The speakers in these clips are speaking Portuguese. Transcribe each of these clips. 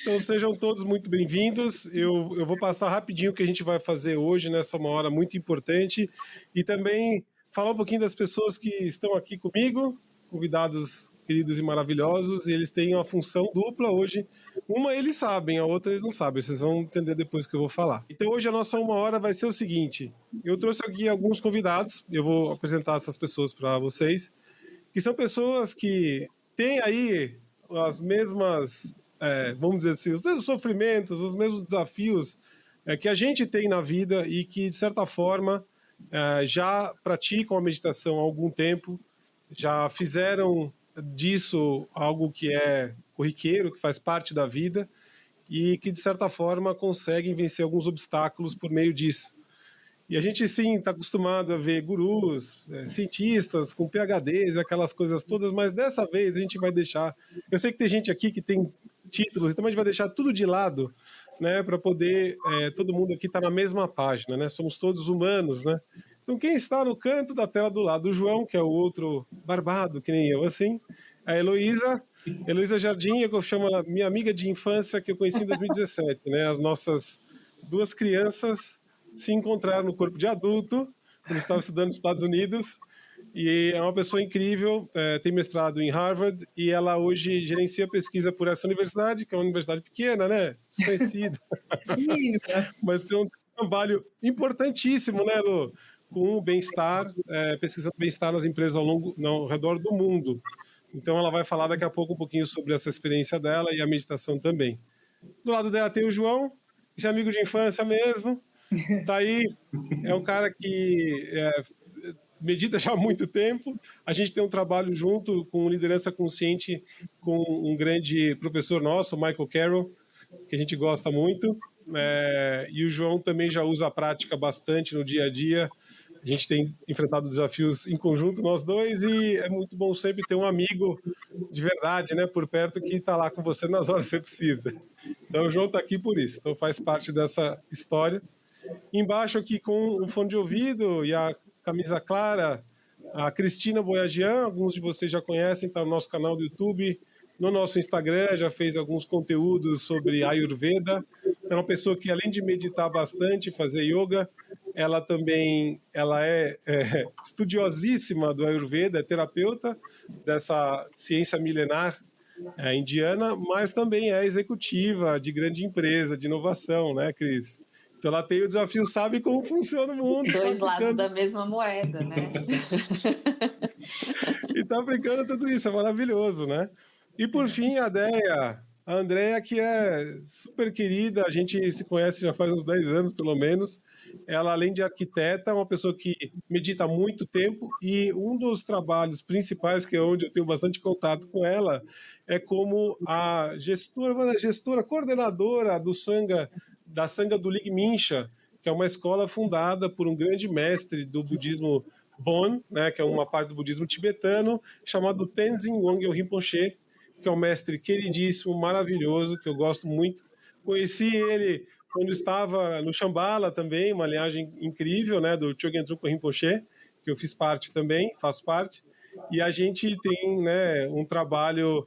Então sejam todos muito bem-vindos. Eu vou passar rapidinho o que a gente vai fazer hoje nessa uma hora muito importante e também falar um pouquinho das pessoas que estão aqui comigo, convidados queridos e maravilhosos, e eles têm uma função dupla hoje. Uma eles sabem, a outra eles não sabem, vocês vão entender depois que eu vou falar. Então hoje a nossa uma hora vai ser o seguinte, eu trouxe aqui alguns convidados, eu vou apresentar essas pessoas para vocês, que são pessoas que têm aí as mesmas, vamos dizer assim, os mesmos sofrimentos, os mesmos desafios que a gente tem na vida e que, de certa forma, já praticam a meditação há algum tempo, já fizeram disso algo que é corriqueiro, que faz parte da vida e que, de certa forma, conseguem vencer alguns obstáculos por meio disso. E a gente, sim, está acostumado a ver gurus, cientistas com PhDs, aquelas coisas todas, mas dessa vez a gente vai deixar... Eu sei que tem gente aqui que tem títulos, então a gente vai deixar tudo de lado, né, para poder todo mundo aqui estar na mesma página, né? Somos todos humanos, né? Então quem está no canto da tela do lado, o João, que é o outro barbado, que nem eu, assim, a Heloísa Jardim, que eu chamo ela minha amiga de infância, que eu conheci em 2017, né? As nossas duas crianças se encontraram no corpo de adulto, quando estava estudando nos Estados Unidos, e é uma pessoa incrível, tem mestrado em Harvard, e ela hoje gerencia pesquisa por essa universidade, que é uma universidade pequena, né? Desconhecida. Mas tem um trabalho importantíssimo, né, Lu? Com o bem-estar, pesquisando bem-estar nas empresas ao redor do mundo. Então ela vai falar daqui a pouco um pouquinho sobre essa experiência dela e a meditação também. Do lado dela tem o João, que é amigo de infância mesmo, tá aí, é um cara que medita já há muito tempo. A gente tem um trabalho junto com liderança consciente com um grande professor nosso, Michael Carroll, que a gente gosta muito. E o João também já usa a prática bastante no dia a dia. A gente tem enfrentado desafios em conjunto, nós dois, e é muito bom sempre ter um amigo de verdade, né, por perto, que está lá com você nas horas que você precisa. Então o João está aqui por isso, então faz parte dessa história. Embaixo aqui com o fone de ouvido e a camisa clara, a Cristina Boyajian, alguns de vocês já conhecem, está no nosso canal do YouTube, no nosso Instagram, já fez alguns conteúdos sobre Ayurveda. É uma pessoa que, além de meditar bastante, fazer yoga, ela também é estudiosíssima do Ayurveda, é terapeuta dessa ciência milenar indiana, mas também é executiva de grande empresa, de inovação, né, Cris? Então ela tem o desafio, sabe como funciona o mundo. Dois lados da mesma moeda, né? E tá aplicando tudo isso, é maravilhoso, né? E por fim, a Andrea, que é super querida, a gente se conhece já faz uns 10 anos, pelo menos. Ela, além de arquiteta, é uma pessoa que medita há muito tempo e um dos trabalhos principais, que é onde eu tenho bastante contato com ela, é como a gestora coordenadora da Sangha do Ligmincha, que é uma escola fundada por um grande mestre do budismo Bon, né, que é uma parte do budismo tibetano, chamado Tenzin Wangyal Rinpoche, que é um mestre queridíssimo, maravilhoso, que eu gosto muito. Conheci ele quando estava no Shambhala também, uma linhagem incrível, né, do Chogyam Trungpa Rinpoche, que eu fiz parte também, faço parte, e a gente tem, né, um trabalho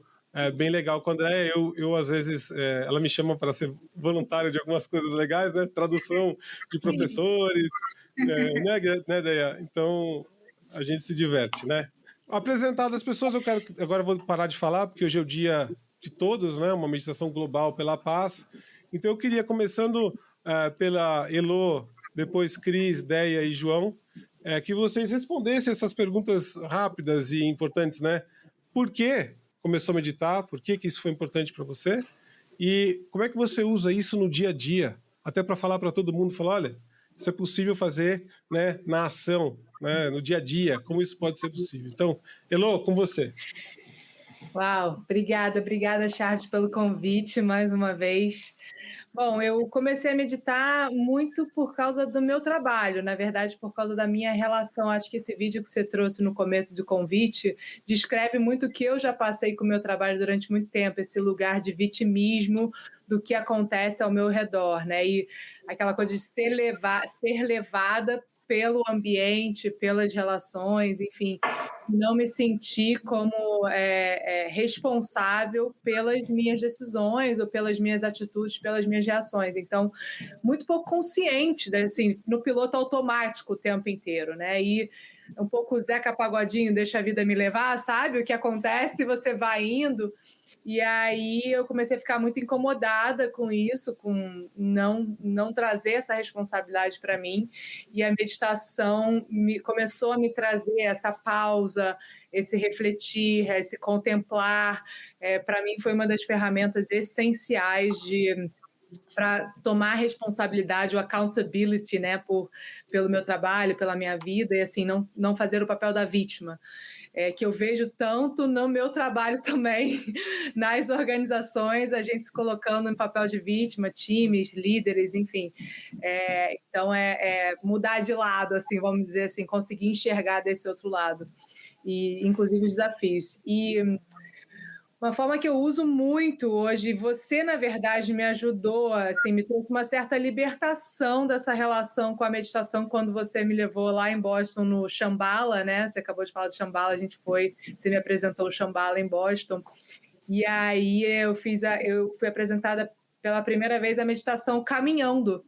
bem legal com a Andréia. Eu às vezes, ela me chama para ser voluntário de algumas coisas legais, né, tradução de professores, né, Deia? Então, a gente se diverte, né? Apresentado as pessoas, agora eu vou parar de falar, porque hoje é o dia de todos, né? Uma meditação global pela paz. Então eu queria, começando pela Elo, depois Cris, Deia e João, que vocês respondessem essas perguntas rápidas e importantes, né? Por que começou a meditar? Por que isso foi importante para você? E como é que você usa isso no dia a dia? Até para falar para todo mundo, falar, olha, isso é possível fazer, né, na ação, né, no dia a dia, como isso pode ser possível. Então, Elo, com você. Uau, obrigada, Charles, pelo convite mais uma vez. Bom, eu comecei a meditar muito por causa do meu trabalho, na verdade, por causa da minha relação. Acho que esse vídeo que você trouxe no começo do convite descreve muito o que eu já passei com o meu trabalho durante muito tempo, esse lugar de vitimismo do que acontece ao meu redor, né? E aquela coisa de ser levada pelo ambiente, pelas relações, enfim, não me sentir como responsável pelas minhas decisões ou pelas minhas atitudes, pelas minhas reações. Então, muito pouco consciente, né? Assim, no piloto automático o tempo inteiro, né? E um pouco Zeca Pagodinho, deixa a vida me levar, sabe? O que acontece, você vai indo. E aí eu comecei a ficar muito incomodada com isso, com não trazer essa responsabilidade para mim. E a meditação começou a me trazer essa pausa, esse refletir, esse contemplar. Para mim foi uma das ferramentas essenciais para tomar responsabilidade, o accountability, né, pelo meu trabalho, pela minha vida, e assim, não fazer o papel da vítima. Que eu vejo tanto no meu trabalho também, nas organizações, a gente se colocando em papel de vítima, times, líderes, enfim. Então, mudar de lado, assim, vamos dizer assim, conseguir enxergar desse outro lado, e inclusive os desafios. E uma forma que eu uso muito hoje, você, na verdade, me ajudou, assim, me trouxe uma certa libertação dessa relação com a meditação quando você me levou lá em Boston no Shambhala, né? Você acabou de falar do Shambhala, você me apresentou o Shambhala em Boston. E aí eu fui apresentada pela primeira vez a meditação caminhando.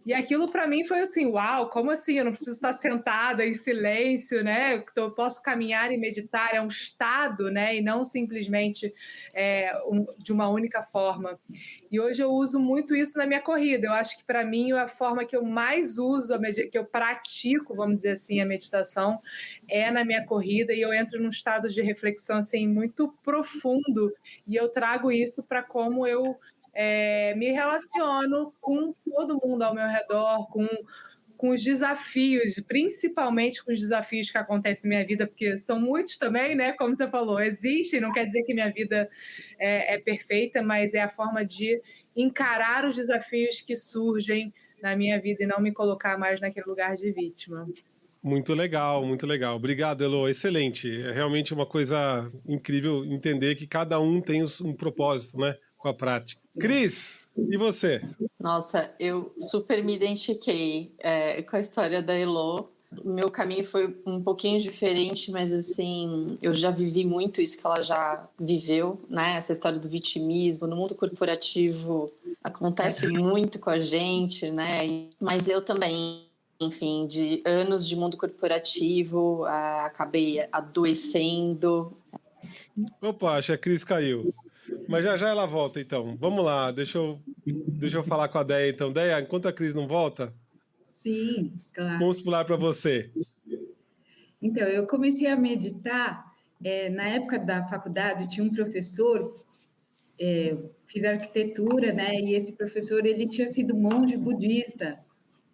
E aquilo para mim foi assim, uau, como assim? Eu não preciso estar sentada em silêncio, né? Eu posso caminhar e meditar, é um estado, né? E não simplesmente de uma única forma. E hoje eu uso muito isso na minha corrida. Eu acho que para mim a forma que eu mais uso, que eu pratico, vamos dizer assim, a meditação, é na minha corrida, e eu entro num estado de reflexão assim, muito profundo, e eu trago isso para como eu me relaciono com todo mundo ao meu redor, com os desafios, principalmente com os desafios que acontecem na minha vida, porque são muitos também, né? Como você falou, existem, não quer dizer que minha vida é perfeita, mas é a forma de encarar os desafios que surgem na minha vida e não me colocar mais naquele lugar de vítima. Muito legal, muito legal. Obrigado, Elo. Excelente. É realmente uma coisa incrível entender que cada um tem um propósito, né, com a prática. Cris, e você? Nossa, eu super me identifiquei com a história da Elo. O meu caminho foi um pouquinho diferente, mas assim, eu já vivi muito isso que ela já viveu, né? Essa história do vitimismo no mundo corporativo acontece muito com a gente, né? Mas eu também, enfim, de anos de mundo corporativo, acabei adoecendo. Opa, acho que a Cris caiu. Mas já já ela volta, então. Vamos lá, deixa eu falar com a Deia, então. Deia, enquanto a Cris não volta... Sim, claro. Vamos pular para você. Então, eu comecei a meditar, na época da faculdade, tinha um professor, fiz arquitetura, né? E esse professor, ele tinha sido monge budista.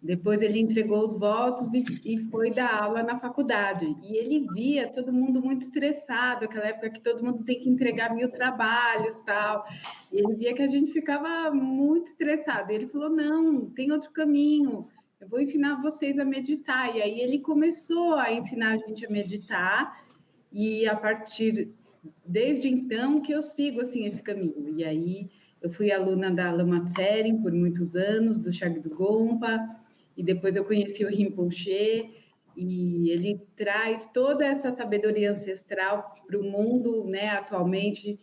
Depois ele entregou os votos e foi dar aula na faculdade. E ele via todo mundo muito estressado, aquela época que todo mundo tem que entregar 1000 trabalhos, tal. E ele via que a gente ficava muito estressado. E ele falou, não, tem outro caminho, eu vou ensinar vocês a meditar. E aí ele começou a ensinar a gente a meditar, e desde então que eu sigo, assim, esse caminho. E aí eu fui aluna da Lama Tsering por muitos anos, do Shagdu Gompa, e depois eu conheci o Rinpoche, e ele traz toda essa sabedoria ancestral para o mundo, né, atualmente.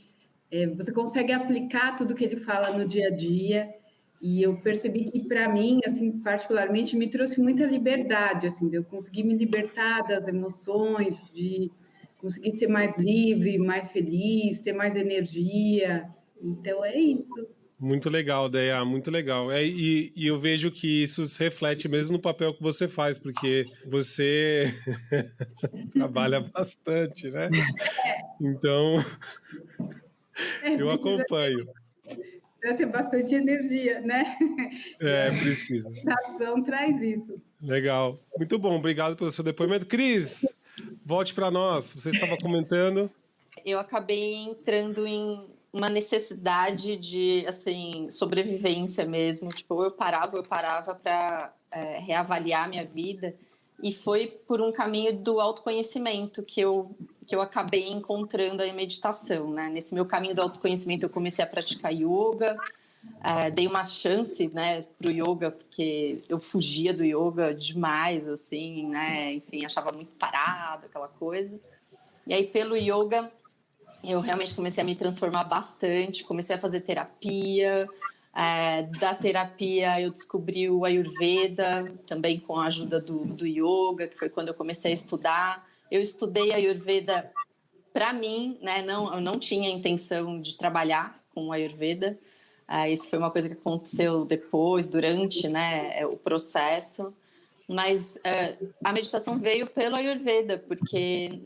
Você consegue aplicar tudo que ele fala no dia a dia, e eu percebi que, para mim, assim, particularmente, me trouxe muita liberdade, assim, de eu conseguir me libertar das emoções, de conseguir ser mais livre, mais feliz, ter mais energia. Então, é isso. Muito legal, Deia, muito legal. E eu vejo que isso se reflete mesmo no papel que você faz, porque você trabalha bastante, né? Então, eu acompanho. Precisa ter bastante energia, né? Precisa. A meditação traz isso. Legal. Muito bom, obrigado pelo seu depoimento. Cris, volte para nós. Você estava comentando. Eu acabei entrando em uma necessidade de, assim, sobrevivência mesmo. Tipo, eu parava para reavaliar minha vida. E foi por um caminho do autoconhecimento que eu acabei encontrando a meditação, né? Nesse meu caminho do autoconhecimento, eu comecei a praticar yoga, dei uma chance, né, pro yoga, porque eu fugia do yoga demais, assim, né? Enfim, achava muito parado, aquela coisa. E aí, pelo yoga, eu realmente comecei a me transformar bastante, comecei a fazer terapia. Da terapia eu descobri o Ayurveda, também com a ajuda do yoga, que foi quando eu comecei a estudar. Eu estudei Ayurveda para mim, né? Eu não tinha intenção de trabalhar com o Ayurveda. Isso foi uma coisa que aconteceu depois, durante, né, o processo. Mas a meditação veio pelo Ayurveda, porque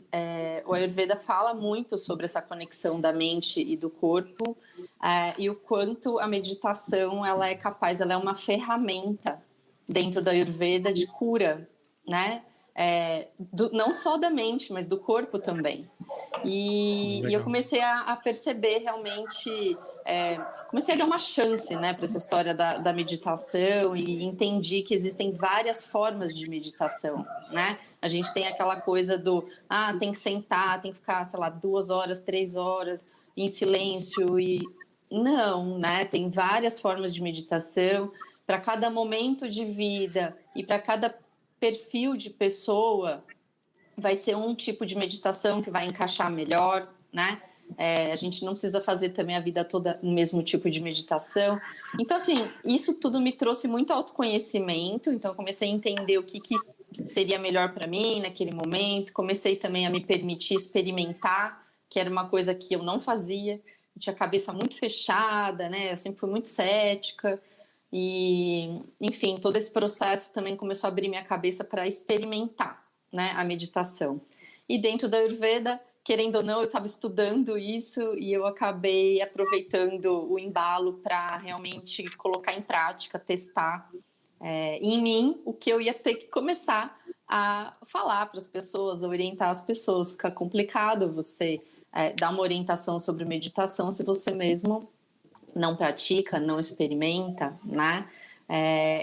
o Ayurveda fala muito sobre essa conexão da mente e do corpo, e o quanto a meditação ela é uma ferramenta dentro da Ayurveda de cura, né? Não só da mente, mas do corpo também. E eu comecei a perceber realmente, comecei a dar uma chance, né, para essa história da meditação, e entendi que existem várias formas de meditação, né? A gente tem aquela coisa tem que sentar, tem que ficar, sei lá, 2 horas, 3 horas em silêncio, e não, né? Tem várias formas de meditação para cada momento de vida e para cada perfil de pessoa. Vai ser um tipo de meditação que vai encaixar melhor, né? A gente não precisa fazer também a vida toda o mesmo tipo de meditação. Então, assim, isso tudo me trouxe muito autoconhecimento. Então, eu comecei a entender o que seria melhor para mim naquele momento. Comecei também a me permitir experimentar, que era uma coisa que eu não fazia. Eu tinha a cabeça muito fechada, né? Eu sempre fui muito cética. E, enfim, todo esse processo também começou a abrir minha cabeça para experimentar, né, a meditação. E dentro da Ayurveda, querendo ou não, eu estava estudando isso e eu acabei aproveitando o embalo para realmente colocar em prática, testar em mim o que eu ia ter que começar a falar para as pessoas, orientar as pessoas. Fica complicado você dar uma orientação sobre meditação se você mesmo não pratica, não experimenta, né?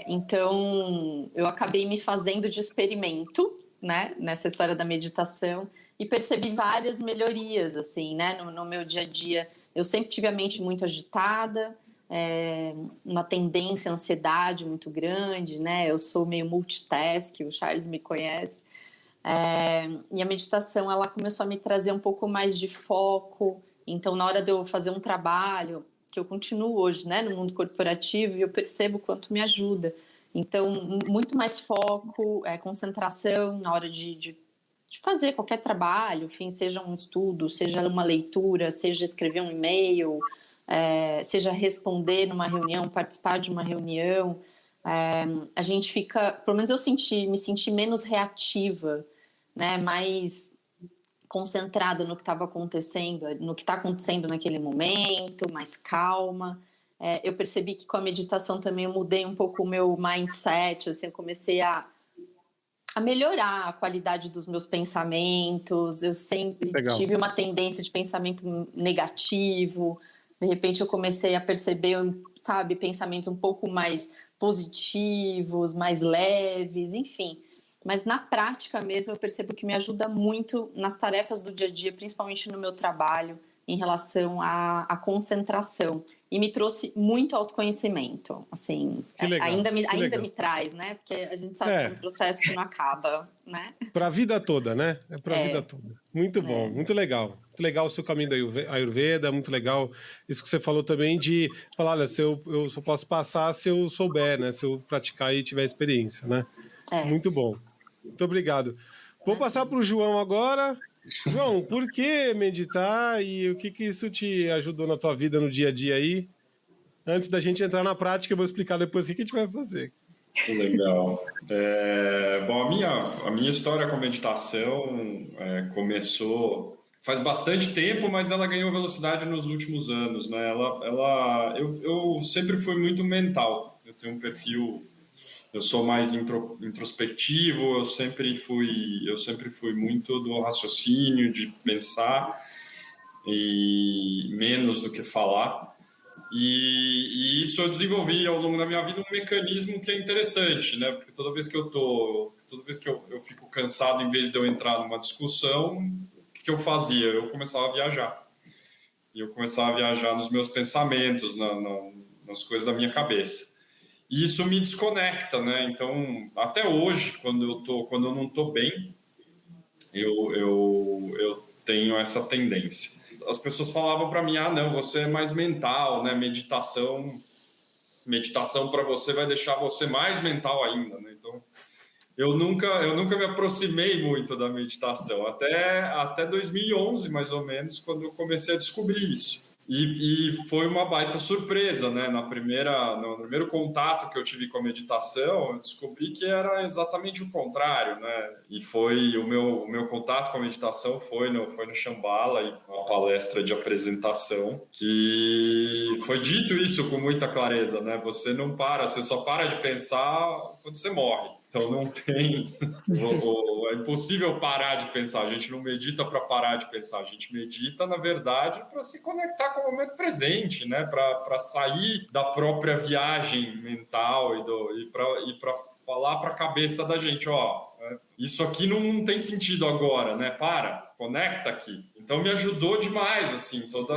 Então, eu acabei me fazendo de experimento, né, nessa história da meditação, e percebi várias melhorias, assim, né, no meu dia a dia. Eu sempre tive a mente muito agitada, uma tendência à ansiedade muito grande, né? Eu sou meio multitask, o Charles me conhece. E a meditação, ela começou a me trazer um pouco mais de foco. Então, na hora de eu fazer um trabalho, que eu continuo hoje, né, no mundo corporativo, e eu percebo o quanto me ajuda. Então, muito mais foco, concentração na hora de fazer qualquer trabalho, enfim, seja um estudo, seja uma leitura, seja escrever um e-mail, seja responder numa reunião, participar de uma reunião. A gente fica, pelo menos eu me senti menos reativa, né, mais concentrada no que estava acontecendo, no que está acontecendo naquele momento, mais calma. Eu percebi que com a meditação também eu mudei um pouco o meu mindset, assim, eu comecei a melhorar a qualidade dos meus pensamentos. Eu sempre tive uma tendência de pensamento negativo. De repente eu comecei a perceber, sabe, pensamentos um pouco mais positivos, mais leves, enfim. Mas na prática mesmo eu percebo que me ajuda muito nas tarefas do dia a dia, principalmente no meu trabalho, em relação à concentração. E me trouxe muito autoconhecimento. Assim, ainda me traz, né? Porque a gente sabe que é um processo que não acaba, né? Para a vida toda, né? Para a vida toda. Muito bom, muito legal. Muito legal o seu caminho da Ayurveda, muito legal isso que você falou também de falar, olha, eu só posso passar se eu souber, né? Se eu praticar e tiver experiência, né? Muito bom. Muito obrigado. Vou passar para o João agora. João, por que meditar e o que isso te ajudou na tua vida no dia a dia aí? Antes da gente entrar na prática, eu vou explicar depois o que a gente vai fazer. Legal. Bom, a minha história com a meditação começou faz bastante tempo, mas ela ganhou velocidade nos últimos anos, né? Eu sempre fui muito mental. Eu tenho um perfil, eu sou mais introspectivo. Eu sempre fui muito do raciocínio, de pensar e menos do que falar. E isso eu desenvolvi ao longo da minha vida um mecanismo que é interessante, né? Porque toda vez que eu fico cansado, em vez de eu entrar numa discussão, o que eu fazia? Eu começava a viajar. E eu começava a viajar nos meus pensamentos, nas coisas da minha cabeça. E isso me desconecta, né? Então, até hoje, quando eu não estou bem, eu tenho essa tendência. as pessoas falavam para mim, não, você é mais mental, né? Meditação para você vai deixar você mais mental ainda, né? Então, eu nunca me aproximei muito da meditação, até 2011, mais ou menos, quando eu comecei a descobrir isso. E foi uma baita surpresa, né? No primeiro contato que eu tive com a meditação, eu descobri que era exatamente o contrário, né? E foi o meu contato com a meditação foi no Shambhala, e uma palestra de apresentação, que foi dito isso com muita clareza, né? Você não para, você só para de pensar quando você morre. Então não tem... É impossível parar de pensar. A gente não medita para parar de pensar. A gente medita, na verdade, para se conectar com o momento presente, né? Para sair da própria viagem mental e para falar para a cabeça da gente, isso aqui não tem sentido agora, né? Conecta aqui. Então me ajudou demais, assim, toda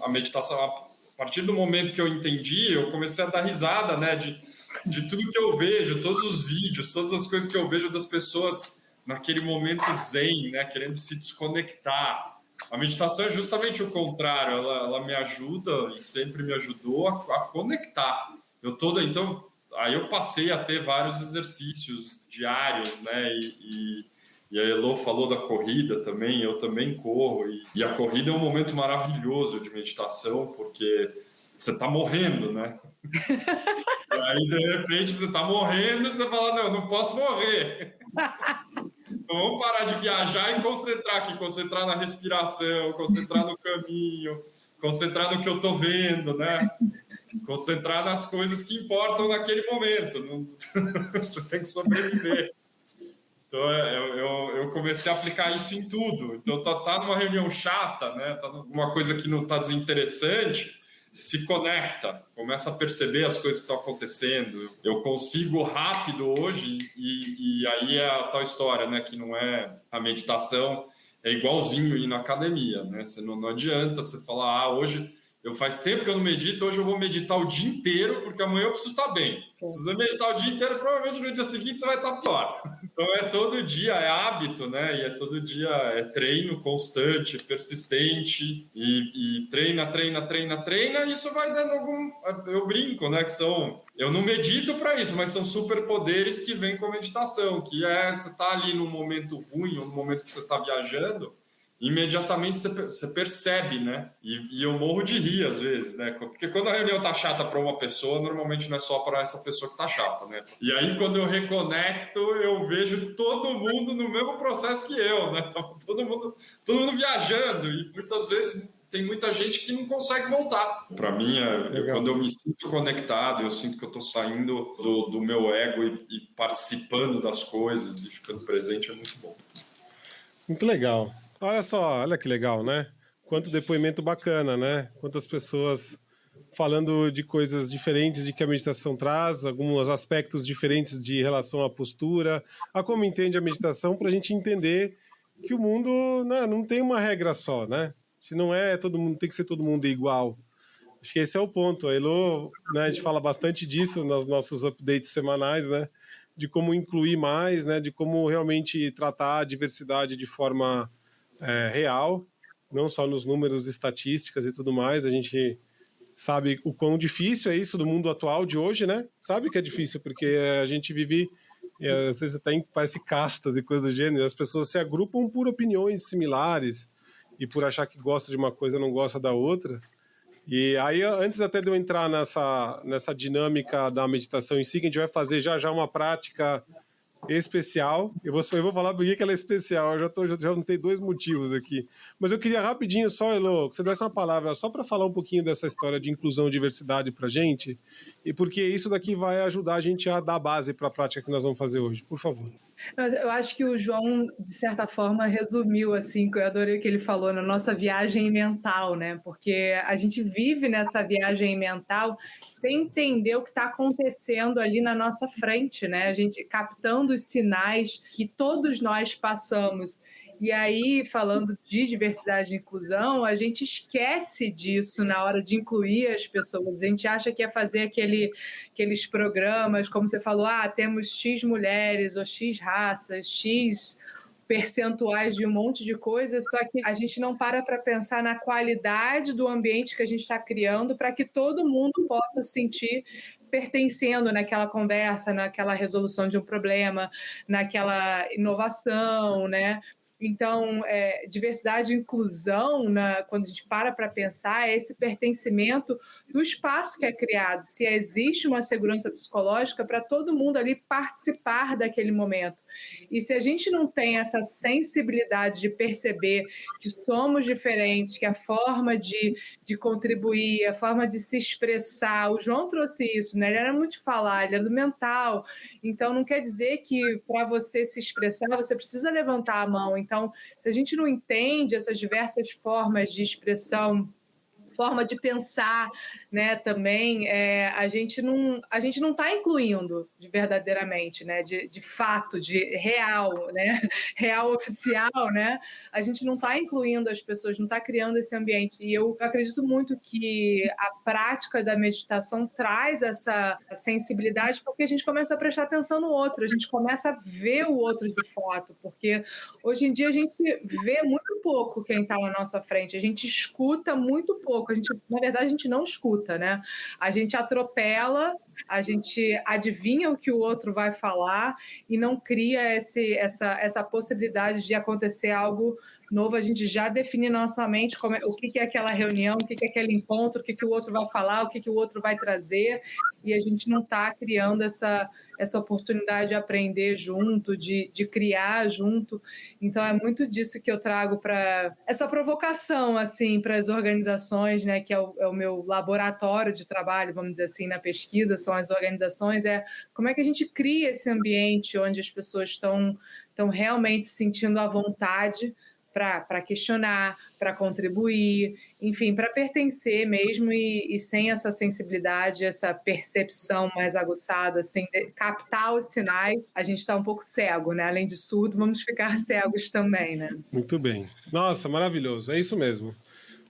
a meditação. A partir do momento que eu entendi, eu comecei a dar risada, né? De tudo que eu vejo, todos os vídeos, todas as coisas que eu vejo das pessoas naquele momento zen, né, querendo se desconectar. A meditação é justamente o contrário, ela me ajuda e sempre me ajudou a conectar. Então, aí eu passei a ter vários exercícios diários, né, e a Elo falou da corrida também, eu também corro, e a corrida é um momento maravilhoso de meditação, porque você está morrendo, né? E aí, de repente, você está morrendo e você fala, não posso morrer. Então, vamos parar de viajar e concentrar na respiração, concentrar no caminho, concentrar no que eu estou vendo, né? Concentrar nas coisas que importam naquele momento. Você tem que sobreviver. Então, eu comecei a aplicar isso em tudo. Então, tá numa reunião chata, né? Tá numa coisa que não está desinteressante, se conecta, começa a perceber as coisas que estão acontecendo. Eu consigo rápido hoje, e aí é a tal história, né? Que não é a meditação, é igualzinho ir na academia, né? Você não adianta você falar, hoje... Faz tempo que eu não medito, hoje eu vou meditar o dia inteiro, porque amanhã eu preciso estar bem. Se você meditar o dia inteiro, provavelmente no dia seguinte você vai estar pior. Então é todo dia, é hábito, né? E é todo dia, é treino constante, persistente, e treina, e isso vai dando algum... Eu brinco, né? Eu não medito para isso, mas são superpoderes que vêm com a meditação, que você está ali num momento ruim, ou num momento que você está viajando, imediatamente você percebe, né? E eu morro de rir às vezes, né? Porque quando a reunião tá chata para uma pessoa, normalmente não é só para essa pessoa que tá chata, né? E aí, quando eu reconecto, eu vejo todo mundo no mesmo processo que eu, né? Todo mundo viajando, e muitas vezes tem muita gente que não consegue voltar. Para mim, quando eu me sinto conectado, eu sinto que eu tô saindo do meu ego e participando das coisas e ficando presente, é muito bom. Muito legal. Olha só, olha que legal, né? Quanto depoimento bacana, né? Quantas pessoas falando de coisas diferentes de que a meditação traz, alguns aspectos diferentes de relação à postura, a como entende a meditação, para a gente entender que o mundo, né, não tem uma regra só, né? Não é todo mundo, tem que ser todo mundo igual. Acho que esse é o ponto. A Elo, né, a gente fala bastante disso nos nossos updates semanais, né? De como incluir mais, né? De como realmente tratar a diversidade de forma real, não só nos números, estatísticas e tudo mais. A gente sabe o quão difícil é isso do mundo atual de hoje, né? Sabe que é difícil, porque a gente vive, às vezes até parece castas e coisas do gênero, as pessoas se agrupam por opiniões similares e por achar que gosta de uma coisa não gosta da outra. E aí, antes até de eu entrar nessa dinâmica da meditação em si, que a gente vai fazer já uma prática especial. Eu vou falar por que ela é especial. Eu já notei 2 motivos aqui. Mas eu queria rapidinho só, Elo, que você desse uma palavra só para falar um pouquinho dessa história de inclusão e diversidade para a gente, e porque isso daqui vai ajudar a gente a dar base para a prática que nós vamos fazer hoje. Por favor. Eu acho que o João, de certa forma, resumiu, assim, que eu adorei o que ele falou, na nossa viagem mental, né? Porque a gente vive nessa viagem mental sem entender o que está acontecendo ali na nossa frente, né? A gente captando os sinais que todos nós passamos. E aí, falando de diversidade e inclusão, a gente esquece disso na hora de incluir as pessoas. A gente acha que é fazer aqueles programas, como você falou, temos X mulheres, ou X raças, X percentuais de um monte de coisas, só que a gente não para pensar na qualidade do ambiente que a gente está criando para que todo mundo possa se sentir pertencendo naquela conversa, naquela resolução de um problema, naquela inovação, né? Então, diversidade e inclusão, quando a gente para pensar, é esse pertencimento do espaço que é criado, se existe uma segurança psicológica para todo mundo ali participar daquele momento. E se a gente não tem essa sensibilidade de perceber que somos diferentes, que a forma de contribuir, a forma de se expressar, o João trouxe isso, né? Ele era muito de falar, ele era do mental, então não quer dizer que para você se expressar, você precisa levantar a mão. Então, se a gente não entende essas diversas formas de expressão, forma de pensar, né, também, a gente não está incluindo verdadeiramente, né, de fato, de real, né, real oficial, né, a gente não está incluindo as pessoas, não está criando esse ambiente. E eu acredito muito que a prática da meditação traz essa sensibilidade, porque a gente começa a prestar atenção no outro, a gente começa a ver o outro de fato, porque hoje em dia a gente vê muito pouco quem está na nossa frente, a gente escuta muito pouco. Na verdade, a gente não escuta, né? A gente atropela, a gente adivinha o que o outro vai falar e não cria essa possibilidade de acontecer algo novo. A gente já define na nossa mente o que é aquela reunião, o que é aquele encontro, o que o outro vai falar, o que o outro vai trazer, e a gente não está criando essa oportunidade de aprender junto, de criar junto. Então, é muito disso que eu trago para essa provocação, assim, para as organizações, né, que é o meu laboratório de trabalho, vamos dizer assim, na pesquisa, são as organizações, como é que a gente cria esse ambiente onde as pessoas estão realmente sentindo a vontade para questionar, para contribuir, enfim, para pertencer mesmo, e sem essa sensibilidade, essa percepção mais aguçada, sem captar os sinais, a gente está um pouco cego, né? Além de surdo, vamos ficar cegos também, né? Muito bem. Nossa, maravilhoso. É isso mesmo.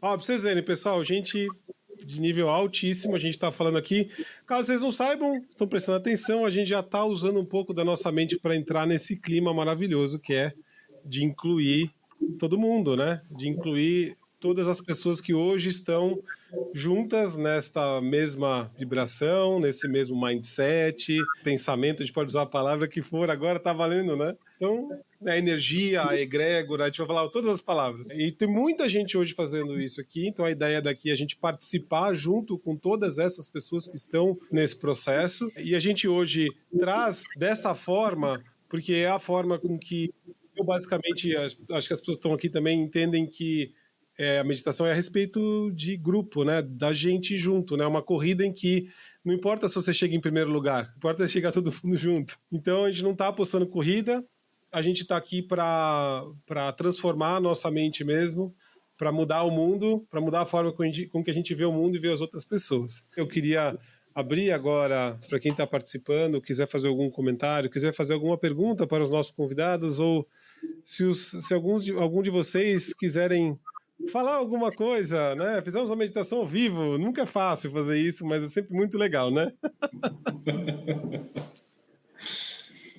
Ó, para vocês verem, pessoal, gente de nível altíssimo, a gente está falando aqui. Caso vocês não saibam, estão prestando atenção, a gente já está usando um pouco da nossa mente para entrar nesse clima maravilhoso que é de incluir todo mundo, né? De incluir todas as pessoas que hoje estão juntas nesta mesma vibração, nesse mesmo mindset, pensamento, a gente pode usar a palavra que for, agora tá valendo, né? Então, a energia, a egrégora, a gente vai falar todas as palavras. E tem muita gente hoje fazendo isso aqui, então a ideia daqui é a gente participar junto com todas essas pessoas que estão nesse processo. E a gente hoje traz dessa forma, porque é a forma com que eu basicamente, acho que as pessoas que estão aqui também entendem que a meditação é a respeito de grupo, né? Da gente junto, né? Uma corrida em que não importa se você chega em primeiro lugar, importa chegar todo mundo junto. Então a gente não está apostando corrida, a gente está aqui para transformar a nossa mente mesmo, para mudar o mundo, para mudar a forma com que a gente vê o mundo e vê as outras pessoas. Eu queria abrir agora para quem está participando, quiser fazer algum comentário, quiser fazer alguma pergunta para os nossos convidados, ou se algum de vocês quiserem falar alguma coisa, né? Fizemos uma meditação ao vivo, nunca é fácil fazer isso, mas é sempre muito legal, né?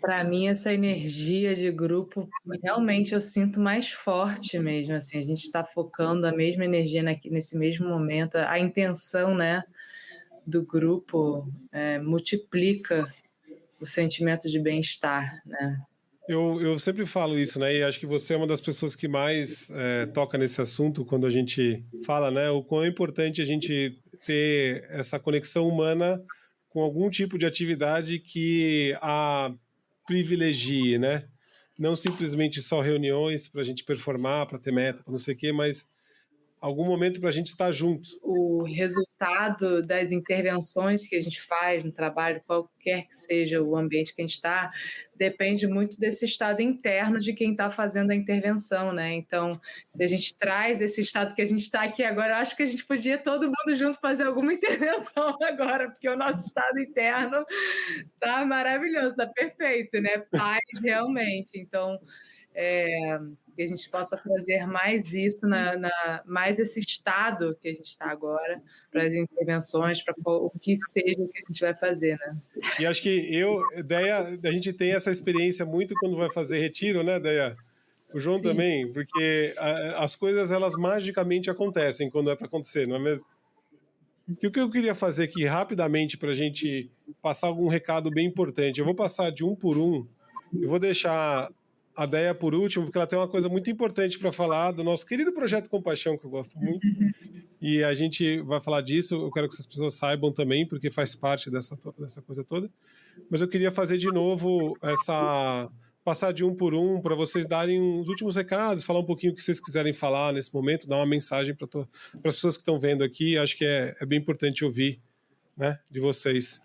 Para mim, essa energia de grupo, realmente eu sinto mais forte mesmo, assim, a gente está focando a mesma energia nesse mesmo momento, a intenção, né, do grupo multiplica o sentimento de bem-estar, né? Eu sempre falo isso, né? E acho que você é uma das pessoas que mais toca nesse assunto quando a gente fala, né? O quão é importante a gente ter essa conexão humana com algum tipo de atividade que a privilegie, né? Não simplesmente só reuniões para a gente performar, para ter meta, para não sei o quê, mas algum momento para a gente estar junto. O resultado das intervenções que a gente faz no trabalho, qualquer que seja o ambiente que a gente está, depende muito desse estado interno de quem está fazendo a intervenção, né? Então, se a gente traz esse estado que a gente está aqui agora, eu acho que a gente podia todo mundo junto fazer alguma intervenção agora, porque o nosso estado interno está maravilhoso, está perfeito, né? Paz, realmente. Então, que a gente possa trazer mais isso, mais esse estado que a gente está agora para as intervenções, para o que seja que a gente vai fazer, né? E acho que Deia, a gente tem essa experiência muito quando vai fazer retiro, né, Deia? O João Sim. também, porque as coisas, elas magicamente acontecem quando é para acontecer, não é mesmo? E o que eu queria fazer aqui rapidamente para a gente passar algum recado bem importante, eu vou passar de um por um, eu vou deixar a Déia por último, porque ela tem uma coisa muito importante para falar do nosso querido Projeto Compaixão, que eu gosto muito, e a gente vai falar disso, eu quero que essas pessoas saibam também, porque faz parte dessa coisa toda, mas eu queria fazer de novo passar de um por um para vocês darem os últimos recados, falar um pouquinho o que vocês quiserem falar nesse momento, dar uma mensagem para as pessoas que estão vendo aqui. Acho que é bem importante ouvir, né, de vocês.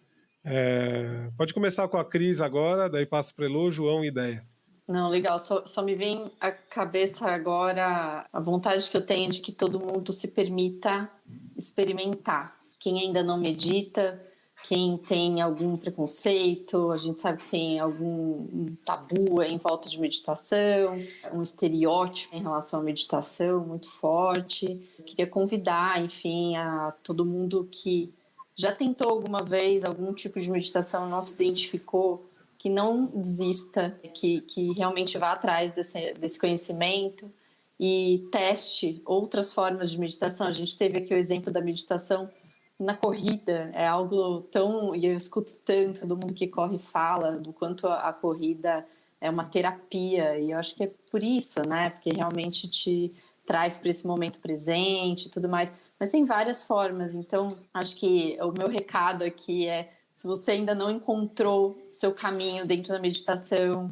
Pode começar com a Cris agora, daí passa para Elô, João e Déia. Não, legal. Só me vem à cabeça agora a vontade que eu tenho de que todo mundo se permita experimentar. Quem ainda não medita, quem tem algum preconceito, a gente sabe que tem algum tabu em volta de meditação, um estereótipo em relação à meditação muito forte. Eu queria convidar, enfim, a todo mundo que já tentou alguma vez algum tipo de meditação, não se identificou, que não desista, que realmente vá atrás desse conhecimento e teste outras formas de meditação. A gente teve aqui o exemplo da meditação na corrida, é algo tão... E eu escuto tanto, todo mundo que corre fala do quanto a corrida é uma terapia, e eu acho que é por isso, né? Porque realmente te traz para esse momento presente e tudo mais. Mas tem várias formas, então acho que o meu recado aqui é: se você ainda não encontrou seu caminho dentro da meditação,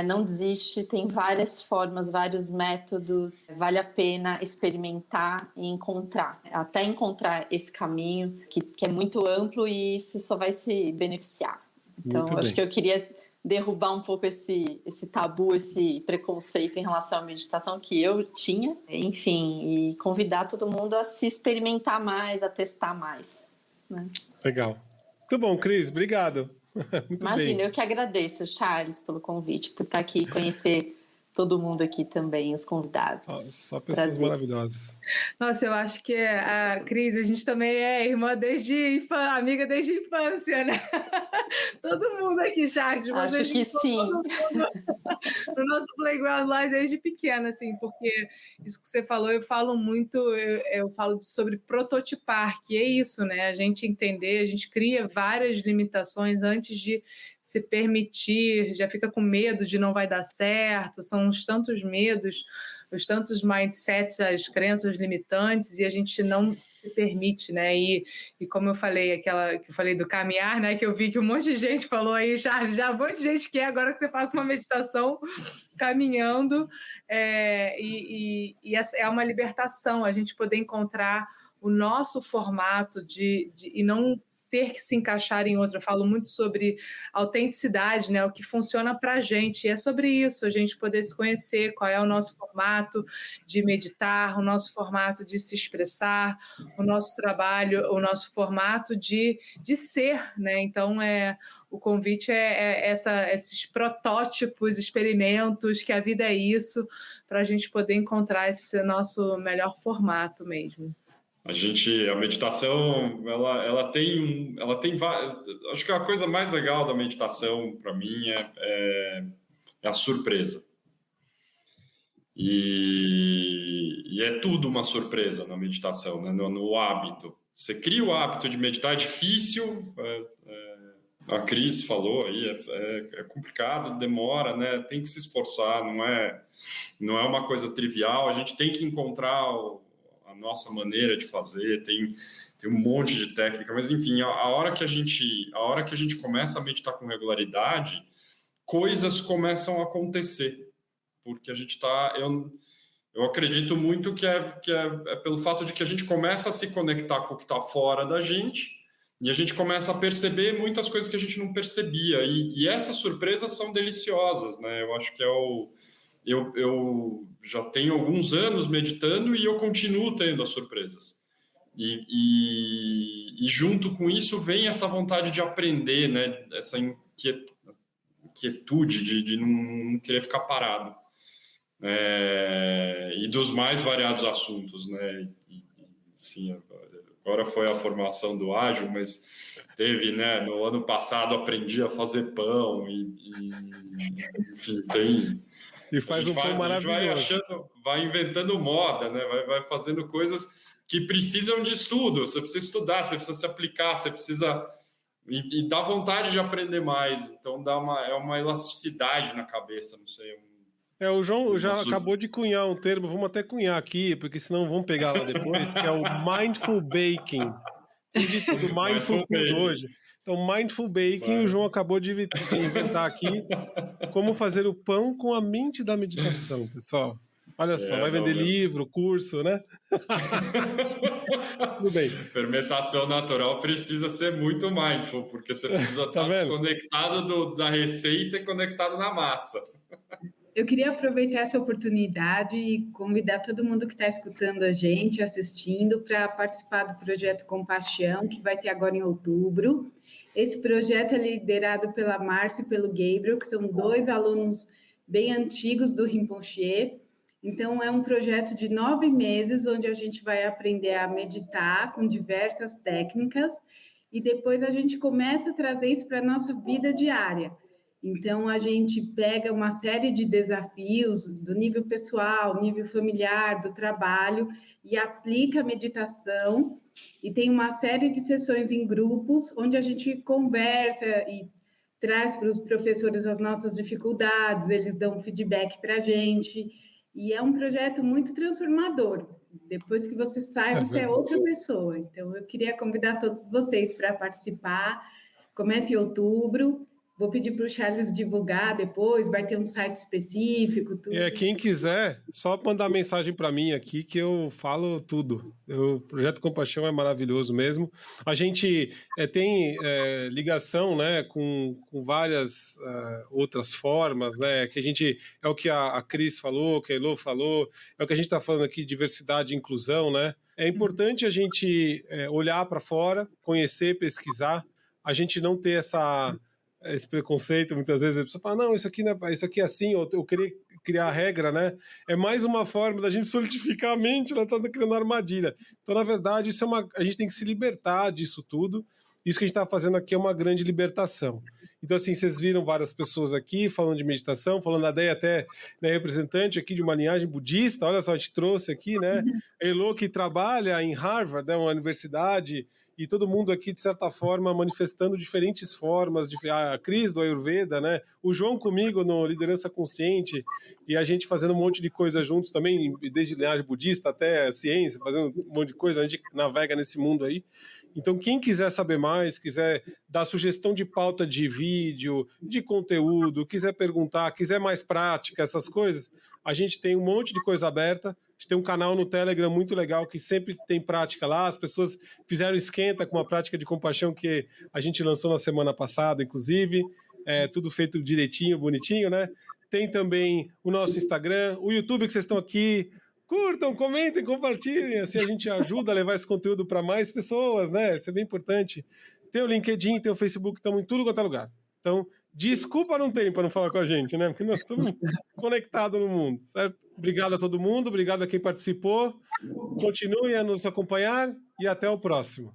não desiste, tem várias formas, vários métodos, vale a pena experimentar e encontrar, até encontrar esse caminho que é muito amplo e isso só vai se beneficiar. Então, acho que eu queria derrubar um pouco esse tabu, esse preconceito em relação à meditação que eu tinha, enfim, e convidar todo mundo a se experimentar mais, a testar mais, né? Legal. Muito bom, Cris, obrigado. Muito Imagina, bem. eu que agradeço, Charles, pelo convite, por estar aqui e conhecer todo mundo aqui também, os convidados. Só pessoas maravilhosas. Nossa, eu acho que a Cris, a gente também é irmã amiga desde a infância, né? Todo mundo aqui, Charles. Acho que sim. No nosso playground lá desde pequena, assim, porque isso que você falou, eu falo muito, eu falo sobre prototipar, que é isso, né? A gente entender, a gente cria várias limitações antes de se permitir, já fica com medo de não vai dar certo, são os tantos medos, os tantos mindsets, as crenças limitantes, e a gente não se permite, né? E como eu falei, aquela que eu falei do caminhar, né? Que eu vi que um monte de gente falou aí, Charles, já um monte de gente quer agora que você faça uma meditação caminhando, e essa é uma libertação, a gente poder encontrar o nosso formato e não ter que se encaixar em outro. Eu falo muito sobre autenticidade, né? O que funciona para a gente. E é sobre isso, a gente poder se conhecer, qual é o nosso formato de meditar, o nosso formato de se expressar, o nosso trabalho, o nosso formato de ser, né? Então, o convite esses protótipos, experimentos, que a vida é isso, para a gente poder encontrar esse nosso melhor formato mesmo. A meditação, ela tem acho que a coisa mais legal da meditação para mim é a surpresa. E é tudo uma surpresa na meditação, né? No hábito. Você cria o hábito de meditar, é difícil, a Cris falou aí, é complicado, demora, né? Tem que se esforçar, não é uma coisa trivial, a gente tem que encontrar a nossa maneira de fazer, tem um monte de técnica, mas enfim, a hora que a gente começa a meditar com regularidade, coisas começam a acontecer, porque a gente está... Eu acredito muito que é pelo fato de que a gente começa a se conectar com o que está fora da gente e a gente começa a perceber muitas coisas que a gente não percebia, e essas surpresas são deliciosas, né? Eu acho que eu já tenho alguns anos meditando e eu continuo tendo as surpresas. E junto com isso vem essa vontade de aprender, né? Essa inquietude de não querer ficar parado. E dos mais variados assuntos, né? Sim, agora foi a formação do ágil, mas teve, né? No ano passado aprendi a fazer pão enfim, E faz um pão maravilhoso. Vai inventando moda, né? Vai fazendo coisas que precisam de estudo. Você precisa estudar, você precisa se aplicar, você precisa... E dá vontade de aprender mais. Então é uma elasticidade na cabeça, não sei. O João já acabou de cunhar um termo, vamos até cunhar aqui, porque senão vamos pegar lá depois, que é o Mindful Baking. Tem de tudo, Mindful Food hoje. Então, Mindful Baking, o João acabou de inventar aqui como fazer o pão com a mente da meditação, pessoal. Olha só, vai vender livro, curso, né? Tudo bem. Fermentação natural precisa ser muito mindful, porque você precisa estar desconectado da receita e conectado na massa. Eu queria aproveitar essa oportunidade e convidar todo mundo que está escutando a gente, assistindo, para participar do projeto Compaixão, que vai ter agora em outubro. Esse projeto é liderado pela Márcia e pelo Gabriel, que são 2 alunos bem antigos do Rinpoche. Então, é um projeto de 9 meses, onde a gente vai aprender a meditar com diversas técnicas, e depois a gente começa a trazer isso para a nossa vida diária. Então, a gente pega uma série de desafios do nível pessoal, nível familiar, do trabalho, e aplica a meditação, e tem uma série de sessões em grupos, onde a gente conversa e traz para os professores as nossas dificuldades, eles dão feedback para a gente, e é um projeto muito transformador. Depois que você sai, você é outra pessoa. Então, eu queria convidar todos vocês para participar. Começa em outubro. Vou pedir para o Charles divulgar depois, vai ter um site específico. Tudo. Quem quiser, só mandar mensagem para mim aqui que eu falo tudo. O Projeto Compaixão é maravilhoso mesmo. A gente tem ligação, né, com várias outras formas, né, que a gente, é o que a Cris falou, que a Elô falou, é o que a gente está falando aqui, diversidade e inclusão, né? É importante a gente olhar para fora, conhecer, pesquisar, a gente não ter esse preconceito, muitas vezes a pessoa fala, não, isso aqui é assim, eu queria criar regra, né? É mais uma forma da gente solidificar a mente, ela está criando armadilha. Então, na verdade, a gente tem que se libertar disso tudo. Isso que a gente está fazendo aqui é uma grande libertação. Então, assim, vocês viram várias pessoas aqui falando de meditação, falando a Deia até, né, representante aqui de uma linhagem budista, olha só, a gente trouxe aqui, né? A Elô, que trabalha em Harvard, né, uma universidade, e todo mundo aqui, de certa forma, manifestando diferentes formas, a Cris do Ayurveda, né? O João comigo no Liderança Consciente, e a gente fazendo um monte de coisa juntos também, desde linhagem budista até ciência, fazendo um monte de coisa, a gente navega nesse mundo aí. Então, quem quiser saber mais, quiser dar sugestão de pauta de vídeo, de conteúdo, quiser perguntar, quiser mais prática, essas coisas, a gente tem um monte de coisa aberta. A gente tem um canal no Telegram muito legal que sempre tem prática lá. As pessoas fizeram esquenta com uma prática de compaixão que a gente lançou na semana passada, inclusive. Tudo feito direitinho, bonitinho, né? Tem também o nosso Instagram, o YouTube que vocês estão aqui. Curtam, comentem, compartilhem. Assim a gente ajuda a levar esse conteúdo para mais pessoas, né? Isso é bem importante. Tem o LinkedIn, tem o Facebook, estamos em tudo quanto é lugar. Então, desculpa não tem para não falar com a gente, né? Porque nós estamos conectados no mundo, certo? Obrigado a todo mundo, obrigado a quem participou. Continuem a nos acompanhar e até o próximo.